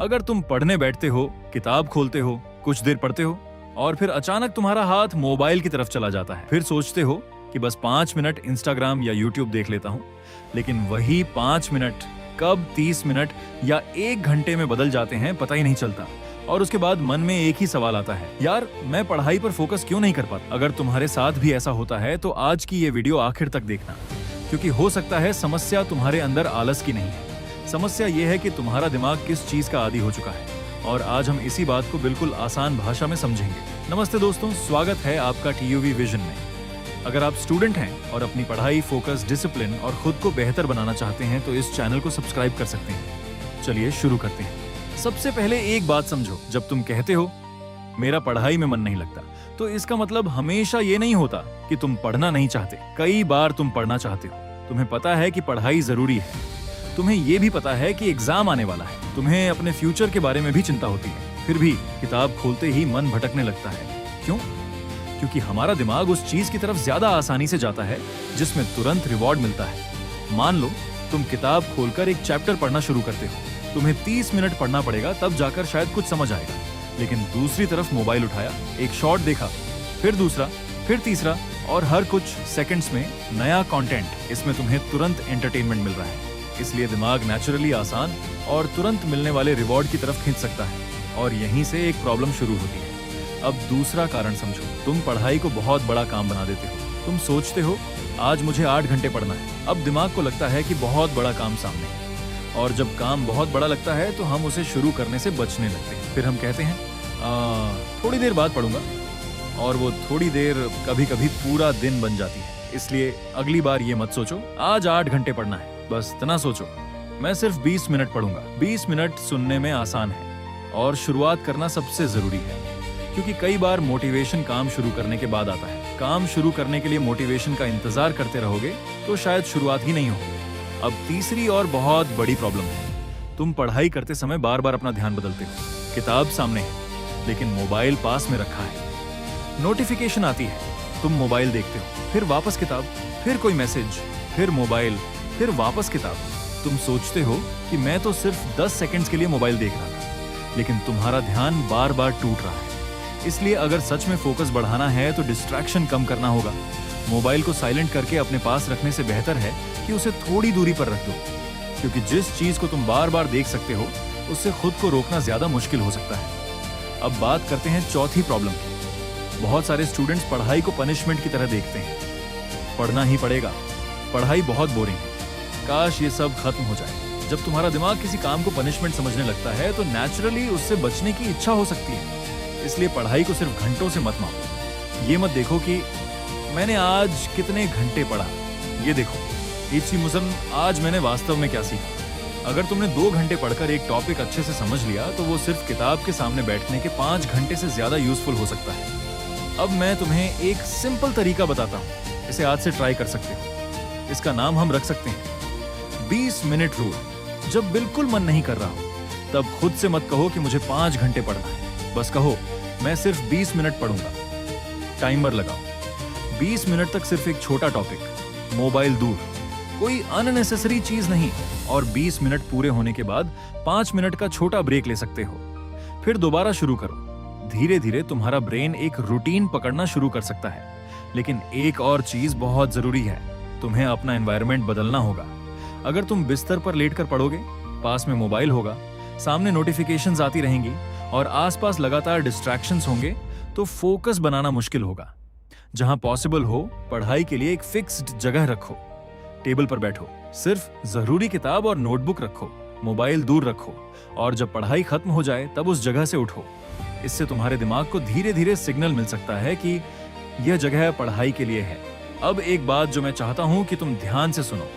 अगर तुम पढ़ने बैठते हो, किताब खोलते हो, कुछ देर पढ़ते हो और फिर अचानक तुम्हारा हाथ मोबाइल की तरफ चला जाता है, फिर सोचते हो कि बस 5 मिनट इंस्टाग्राम या यूट्यूब देख लेता हूँ, लेकिन वही 5 मिनट कब 30 मिनट या 1 घंटे में बदल जाते हैं पता ही नहीं चलता। और उसके बाद मन में एक ही सवाल आता है, यार मैं पढ़ाई पर फोकस क्यों नहीं कर पाता। अगर तुम्हारे साथ भी ऐसा होता है तो आज की ये वीडियो आखिर तक देखना, क्योंकि हो सकता है समस्या तुम्हारे अंदर आलस की नहीं है, समस्या ये है कि तुम्हारा दिमाग किस चीज का आदी हो चुका है। और आज हम इसी बात को बिल्कुल आसान भाषा में समझेंगे। नमस्ते दोस्तों, स्वागत है आपका TUV विजन में। अगर आप स्टूडेंट हैं और अपनी पढ़ाई, फोकस, डिसिप्लिन और खुद को बेहतर बनाना चाहते हैं तो इस चैनल को सब्सक्राइब कर सकते हैं। चलिए शुरू करते हैं। सबसे पहले एक बात समझो, जब तुम कहते हो मेरा पढ़ाई में मन नहीं लगता, तो इसका मतलब हमेशा ये नहीं होता कि तुम पढ़ना नहीं चाहते। कई बार तुम पढ़ना चाहते हो, तुम्हें पता है कि पढ़ाई जरूरी है, तुम्हें ये भी पता है कि एग्जाम आने वाला है, तुम्हें अपने फ्यूचर के बारे में भी चिंता होती है, फिर भी किताब खोलते ही मन भटकने लगता है। क्यों? क्योंकि हमारा दिमाग उस चीज की तरफ ज्यादा आसानी से जाता है जिसमें तुरंत रिवॉर्ड मिलता है। मान लो तुम किताब खोलकर एक चैप्टर पढ़ना शुरू करते हो, तुम्हें 30 मिनट पढ़ना पड़ेगा, तब जाकर शायद कुछ समझ आएगा। लेकिन दूसरी तरफ मोबाइल उठाया, एक शॉर्ट देखा, फिर दूसरा, फिर तीसरा, और हर कुछ सेकंड्स में नया कंटेंट। इसमें तुम्हें तुरंत एंटरटेनमेंट मिल रहा है, इसलिए दिमाग नेचुरली आसान और तुरंत मिलने वाले रिवॉर्ड की तरफ खींच सकता है, और यहीं से एक प्रॉब्लम शुरू होती है। अब दूसरा कारण समझो, तुम पढ़ाई को बहुत बड़ा काम बना देते हो। तुम सोचते हो आज मुझे 8 घंटे पढ़ना है। अब दिमाग को लगता है कि बहुत बड़ा काम सामने है, और जब काम बहुत बड़ा लगता है तो हम उसे शुरू करने से बचने लगते हैं। फिर हम कहते हैं थोड़ी देर बाद पढ़ूंगा, और वो थोड़ी देर कभी कभी पूरा दिन बन जाती है। इसलिए अगली बार ये मत सोचो आज 8 घंटे पढ़ना है, बस इतना सोचो मैं सिर्फ 20 मिनट पढ़ूंगा। 20 मिनट सुनने में आसान है और शुरुआत करना सबसे जरूरी है, क्योंकि कई बार मोटिवेशन काम शुरू करने के बाद आता है। काम शुरू करने के लिए मोटिवेशन का इंतजार करते रहोगे तो शायद शुरुआत ही नहीं होगी। अब तीसरी और बहुत बड़ी प्रॉब्लम है, तुम पढ़ाई करते समय बार बार अपना ध्यान बदलते हो। किताब सामने है लेकिन मोबाइल पास में रखा है, नोटिफिकेशन आती है, तुम मोबाइल देखते हो, फिर वापस किताब, फिर कोई मैसेज, फिर मोबाइल, फिर वापस किताब। तुम सोचते हो कि मैं तो सिर्फ 10 सेकंड्स के लिए मोबाइल देख रहा था, लेकिन तुम्हारा ध्यान बार बार टूट रहा है। इसलिए अगर सच में फोकस बढ़ाना है तो डिस्ट्रैक्शन कम करना होगा। मोबाइल को साइलेंट करके अपने पास रखने से बेहतर है कि उसे थोड़ी दूरी पर रख दो, क्योंकि जिस चीज को तुम बार बार देख सकते हो उससे खुद को रोकना ज्यादा मुश्किल हो सकता है। अब बात करते हैं चौथी प्रॉब्लम की। बहुत सारे स्टूडेंट्स पढ़ाई को पनिशमेंट की तरह देखते हैं। पढ़ना ही पड़ेगा, पढ़ाई बहुत बोरिंग है, काश ये सब खत्म हो जाए। जब तुम्हारा दिमाग किसी काम को पनिशमेंट समझने लगता है तो नेचुरली उससे बचने की इच्छा हो सकती है। इसलिए पढ़ाई को सिर्फ घंटों से मत मापो। ये मत देखो कि मैंने आज कितने घंटे पढ़ा, ये देखो इसी मुजन आज मैंने वास्तव में क्या सीखा। अगर तुमने 2 घंटे पढ़कर एक टॉपिक अच्छे से समझ लिया तो वो सिर्फ किताब के सामने बैठने के 5 घंटे से ज्यादा यूजफुल हो सकता है। अब मैं तुम्हें एक सिंपल तरीका बताता हूँ, इसे आज से ट्राई कर सकते हो। इसका नाम हम रख सकते हैं 20 मिनट रूल। जब बिल्कुल मन नहीं कर रहा हो तब खुद से मत कहो कि मुझे 5 घंटे पढ़ना है, बस कहो मैं सिर्फ 20 मिनट पढ़ूंगा। टाइमर लगाओ, 20 मिनट तक सिर्फ एक छोटा टॉपिक, मोबाइल दूर, कोई अननेसेसरी चीज नहीं, और 20 मिनट पूरे होने के बाद 5 मिनट का छोटा ब्रेक ले सकते हो। फिर दोबारा शुरू करो। धीरे धीरे तुम्हारा ब्रेन एक रूटीन पकड़ना शुरू कर सकता है। लेकिन एक और चीज बहुत जरूरी है, तुम्हें अपना एनवायरनमेंट बदलना होगा। अगर तुम बिस्तर पर लेटकर पढ़ोगे, पास में मोबाइल होगा, सामने नोटिफिकेशंस आती रहेंगी और आसपास लगातार डिस्ट्रैक्शंस होंगे, तो फोकस बनाना मुश्किल होगा। जहां पॉसिबल हो पढ़ाई के लिए एक फिक्स्ड जगह रखो। टेबल पर बैठो, सिर्फ जरूरी किताब और नोटबुक रखो, मोबाइल दूर रखो, और जब पढ़ाई खत्म हो जाए तब उस जगह से उठो। इससे तुम्हारे दिमाग को धीरे धीरे सिग्नल मिल सकता है कि यह जगह पढ़ाई के लिए है। अब एक बात जो मैं चाहता हूं कि तुम ध्यान से सुनो।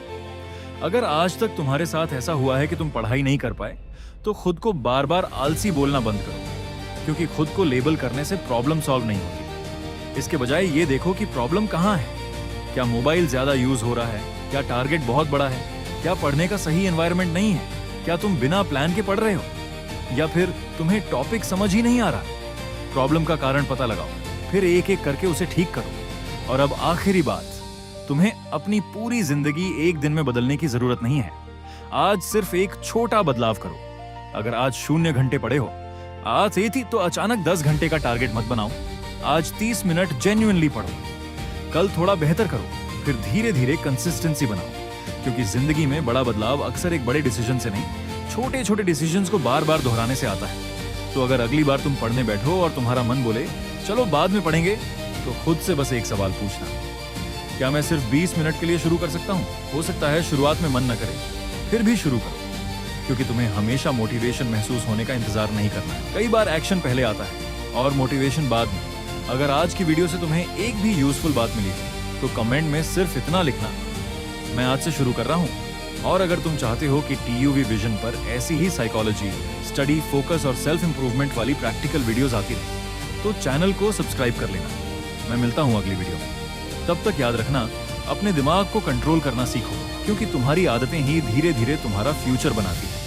अगर आज तक तुम्हारे साथ ऐसा हुआ है कि तुम पढ़ाई नहीं कर पाए, तो खुद को बार बार आलसी बोलना बंद करो, क्योंकि खुद को लेबल करने से प्रॉब्लम सॉल्व नहीं होती। इसके बजाय ये देखो कि प्रॉब्लम कहाँ है। क्या मोबाइल ज्यादा यूज हो रहा है? क्या टारगेट बहुत बड़ा है? क्या पढ़ने का सही एनवायरनमेंट नहीं है? क्या तुम बिना प्लान के पढ़ रहे हो? या फिर तुम्हें टॉपिक समझ ही नहीं आ रहा? प्रॉब्लम का कारण पता लगाओ, फिर एक एक करके उसे ठीक करो। और अब आखिरी बात, तुम्हें अपनी पूरी जिंदगी एक दिन में बदलने की जरूरत नहीं है। आज सिर्फ एक छोटा बदलाव करो। अगर आज 0 घंटे पढ़े हो, आज ये थी तो अचानक 10 घंटे का टारगेट मत बनाओ। आज 30 मिनट जेन्युइनली पढ़ो, कल थोड़ा बेहतर करो, फिर धीरे धीरे कंसिस्टेंसी बनाओ। क्योंकि जिंदगी में बड़ा बदलाव अक्सर एक बड़े डिसीजन से नहीं, छोटे छोटे डिसीजंस को बार बार दोहराने से आता है। तो अगर अगली बार तुम पढ़ने बैठो और तुम्हारा मन बोले चलो बाद में पढ़ेंगे, तो खुद से बस एक सवाल पूछना, क्या मैं सिर्फ 20 मिनट के लिए शुरू कर सकता हूँ? हो सकता है शुरुआत में मन न करे, फिर भी शुरू करो, क्योंकि तुम्हें हमेशा मोटिवेशन महसूस होने का इंतजार नहीं करना है। कई बार एक्शन पहले आता है और मोटिवेशन बाद में। अगर आज की वीडियो से तुम्हें एक भी यूजफुल बात मिली तो कमेंट में सिर्फ इतना लिखना, मैं आज से शुरू कर रहा हूँ। और अगर तुम चाहते हो कि TUV विजन पर ऐसी ही साइकोलॉजी, स्टडी, फोकस और सेल्फ इंप्रूवमेंट वाली प्रैक्टिकल वीडियोस आती रहे, तो चैनल को सब्सक्राइब कर लेना। मैं मिलता हूँ अगली वीडियो में। तब तक याद रखना, अपने दिमाग को कंट्रोल करना सीखो, क्योंकि तुम्हारी आदतें ही धीरे धीरे तुम्हारा फ्यूचर बनाती है।